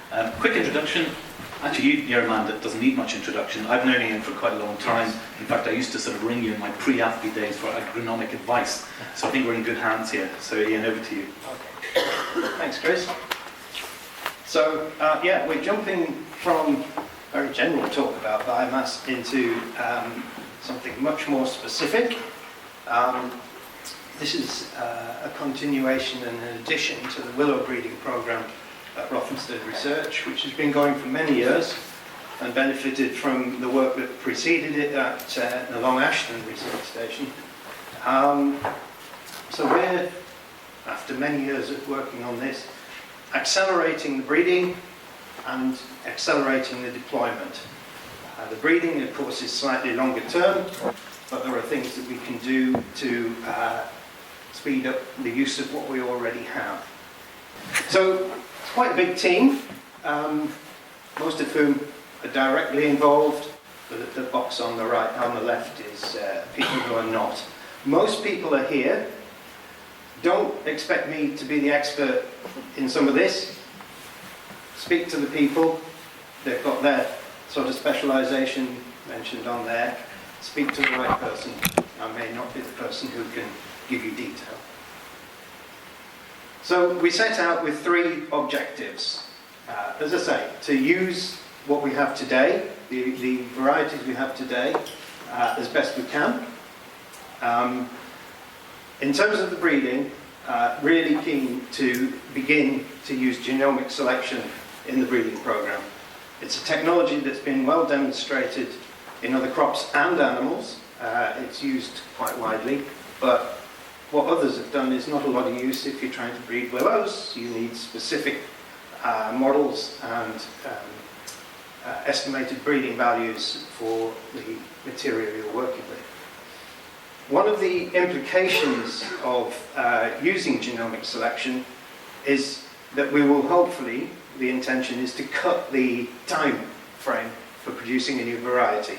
Quick introduction. Actually, you're a man that doesn't need much introduction. I've known Ian for quite a long time. In fact, I used to sort of ring you in my pre-AWBD days for agronomic advice. So I think we're in good hands here. So Ian, over to you. Okay. Thanks, Chris. So, yeah, we're jumping from very general talk about biomass into something much more specific. This is a continuation and an addition to the Willow breeding program at Rothamsted Research, which has been going for many years and benefited from the work that preceded it at the Long Ashton Research Station. So we're, after many years of working on this, accelerating the breeding and accelerating the deployment. The breeding, of course, is slightly longer term, but there are things that we can do to speed up the use of what we already have. So it's quite a big team, most of whom are directly involved. The box on the right, on the left, is people who are not. Most people are here. Don't expect me to be the expert in some of this. Speak to the people. They've got their sort of specialisation mentioned on there. Speak to the right person. I may not be the person who can give you detail. So we set out with three objectives. As I say, to use what we have today, the varieties we have today, as best we can. In terms of the breeding, really keen to begin to use genomic selection in the breeding program. It's a technology that's been well demonstrated in other crops and animals. It's used quite widely, but what others have done is not a lot of use if you're trying to breed willows. You need specific models and estimated breeding values for the material you're working with. One of the implications of using genomic selection is that we will hopefully, the intention is to cut the time frame for producing a new variety.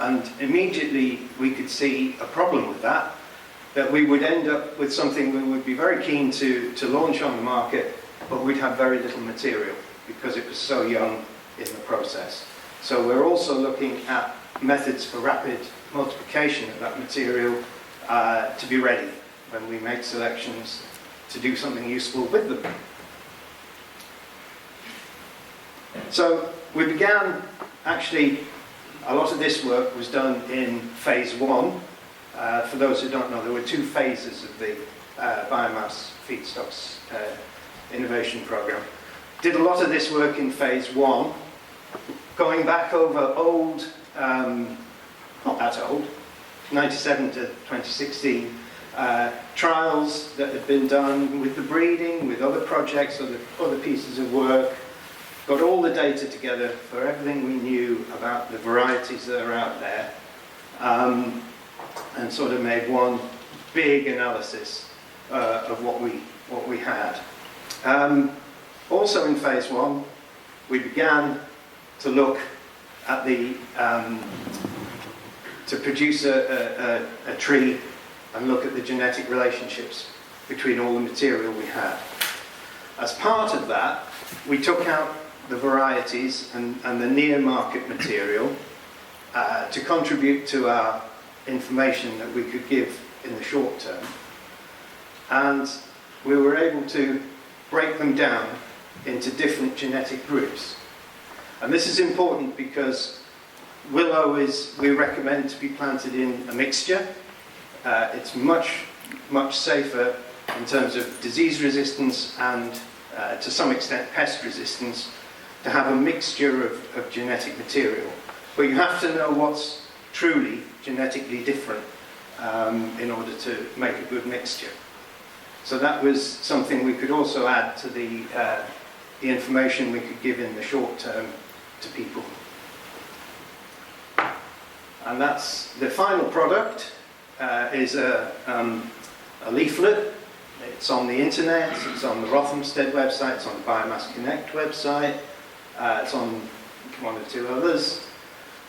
And immediately we could see a problem with that we would end up with something we would be very keen to launch on the market, but we'd have very little material because it was so young in the process. So we're also looking at methods for rapid multiplication of that material to be ready when we make selections to do something useful with them. So we began, actually, a lot of this work was done in phase one. For those who don't know, there were two phases of the biomass feedstocks innovation program. Did a lot of this work in phase one, going back over old, not that old, 97 to 2016, trials that had been done with the breeding, with other projects, other pieces of work, got all the data together for everything we knew about the varieties that are out there, and sort of made one big analysis of what we had. Also in phase one, we began to look at to produce a tree and look at the genetic relationships between all the material we had. As part of that, we took out the varieties and the near market material to contribute to our information that we could give in the short term. And we were able to break them down into different genetic groups. And this is important because willow we recommend to be planted in a mixture. It's much safer in terms of disease resistance and to some extent pest resistance to have a mixture of genetic material. But you have to know what's truly genetically different in order to make a good mixture. So that was something we could also add to the information we could give in the short term to people. And that's the final product is a leaflet. It's on the internet, it's on the Rothamsted website, it's on the Biomass Connect website, it's on one or two others.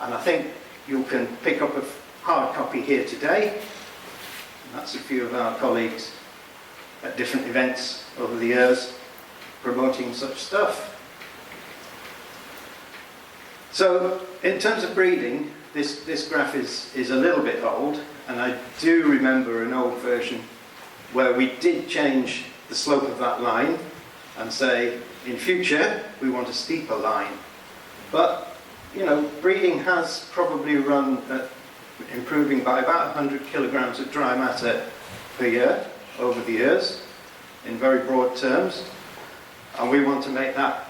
And I think you can pick up a hard copy here today. And that's a few of our colleagues at different events over the years promoting such stuff. So in terms of breeding, this graph is a little bit old, and I do remember an old version where we did change the slope of that line and say, in future, we want a steeper line. But, you know, breeding has probably run at improving by about 100 kilograms of dry matter per year over the years, in very broad terms. And we want to make that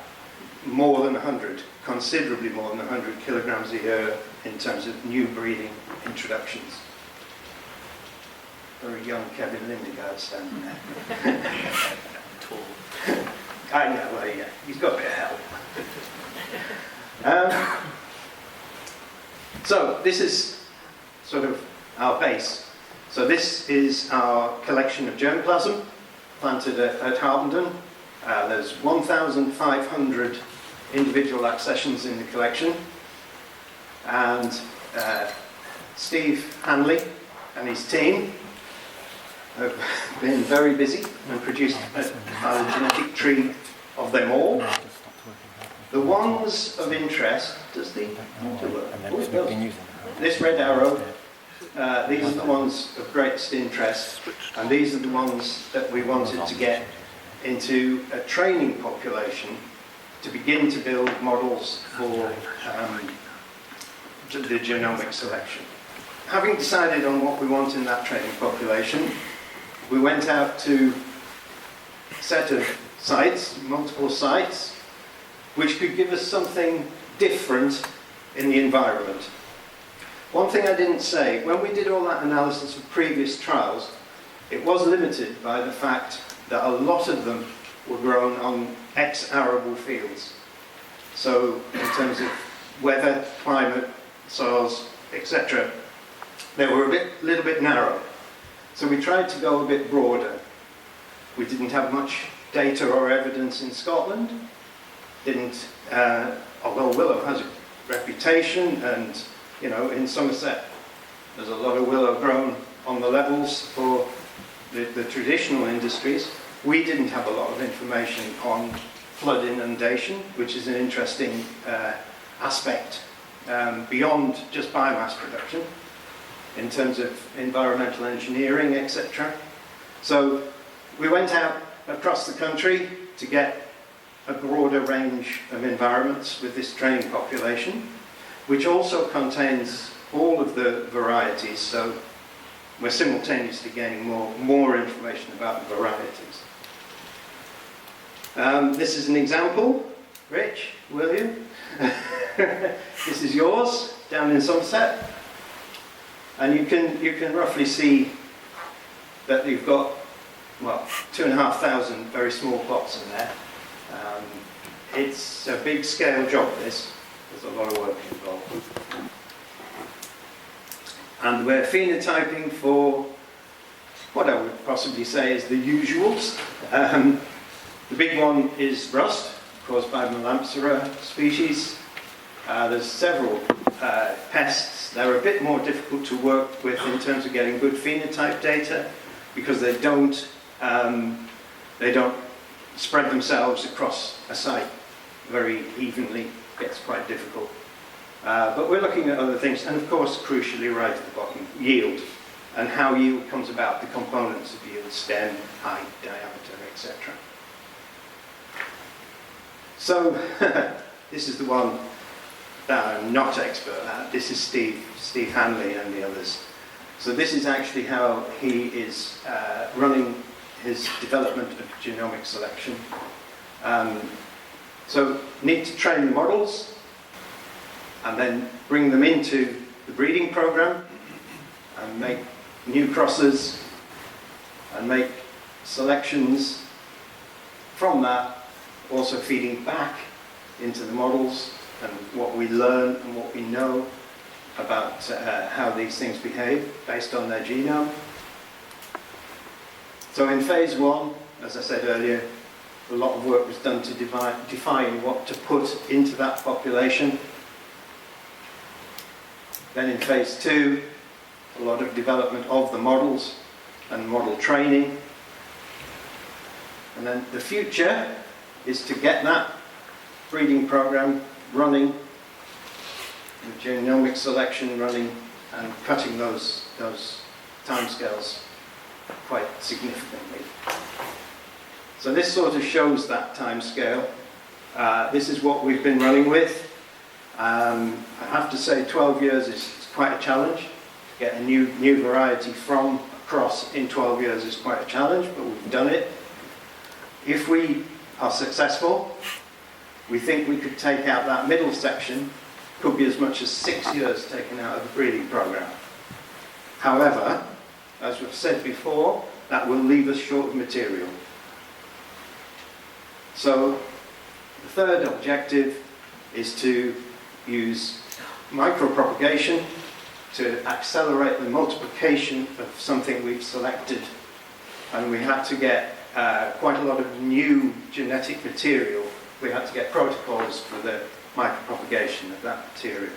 more than 100, considerably more than 100 kilograms a year in terms of new breeding introductions. Very young Kevin Lindegaard standing there. Tall. Yeah, well, yeah, he's got a bit of help. So this is sort of our base. So this is our collection of germplasm planted at Harpenden. There's 1,500 individual accessions in the collection, and Steve Hanley and his team have been very busy and produced a phylogenetic tree of them all. The ones of interest, does the water work? Oh, it does. This red arrow, these are the ones of greatest interest, and these are the ones that we wanted to get into a training population to begin to build models for the genomic selection. Having decided on what we want in that training population, we went out to a set of sites, multiple sites, which could give us something different in the environment. One thing I didn't say, when we did all that analysis of previous trials, it was limited by the fact that a lot of them were grown on ex-arable fields. So in terms of weather, climate, soils, etc., they were a little bit narrow. So we tried to go a bit broader. We didn't have much data or evidence in Scotland. Although Willow has a reputation, and you know, in Somerset there's a lot of willow grown on the levels for the traditional industries. We didn't have a lot of information on flood inundation, which is an interesting aspect beyond just biomass production in terms of environmental engineering, etc. So we went out across the country to get a broader range of environments with this training population, which also contains all of the varieties, so we're simultaneously gaining more information about the varieties. This is an example. Rich, will you? This is yours, down in Somerset. And you can roughly see that you've got, well, 2,500 very small plots in there. It's a big scale job, this. There's a lot of work involved. And we're phenotyping for what I would possibly say is the usuals. The big one is rust, caused by Melamsera species. There's several pests. They're a bit more difficult to work with in terms of getting good phenotype data because they don't spread themselves across a site very evenly. It gets quite difficult. But we're looking at other things, and of course, crucially, right at the bottom, yield, and how yield comes about, the components of yield, stem, height, diameter, etc. So, this is the one that I'm not expert at. This is Steve Hanley and the others. So this is actually how he is running his development of genomic selection. So need to train the models and then bring them into the breeding program and make new crosses and make selections from that, also feeding back into the models and what we learn and what we know about how these things behave based on their genome. So in phase one, as I said earlier, a lot of work was done to define what to put into that population. Then in phase two, a lot of development of the models and model training. And then the future is to get that breeding program running genomic selection running and cutting those timescales quite significantly. So this sort of shows that timescale. This is what we've been running with. I have to say 12 years is quite a challenge. To get a new variety from across in 12 years is quite a challenge, but we've done it. If we are successful, we think we could take out that middle section, could be as much as 6 years taken out of the breeding program. However, as we've said before, that will leave us short of material. So the third objective is to use micropropagation to accelerate the multiplication of something we've selected. And we had to get quite a lot of new genetic material. We had to get protocols for the micropropagation of that material.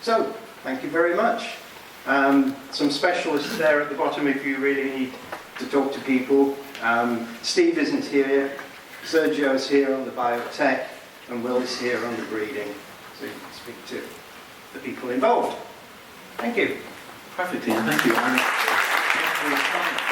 So, thank you very much. Some specialists there at the bottom if you really need to talk to people. Steve isn't here, Sergio's here on the biotech, and Will is here on the breeding, so you can speak to the people involved. Thank you. Perfect, Ian. Thank you. And thank you for your time.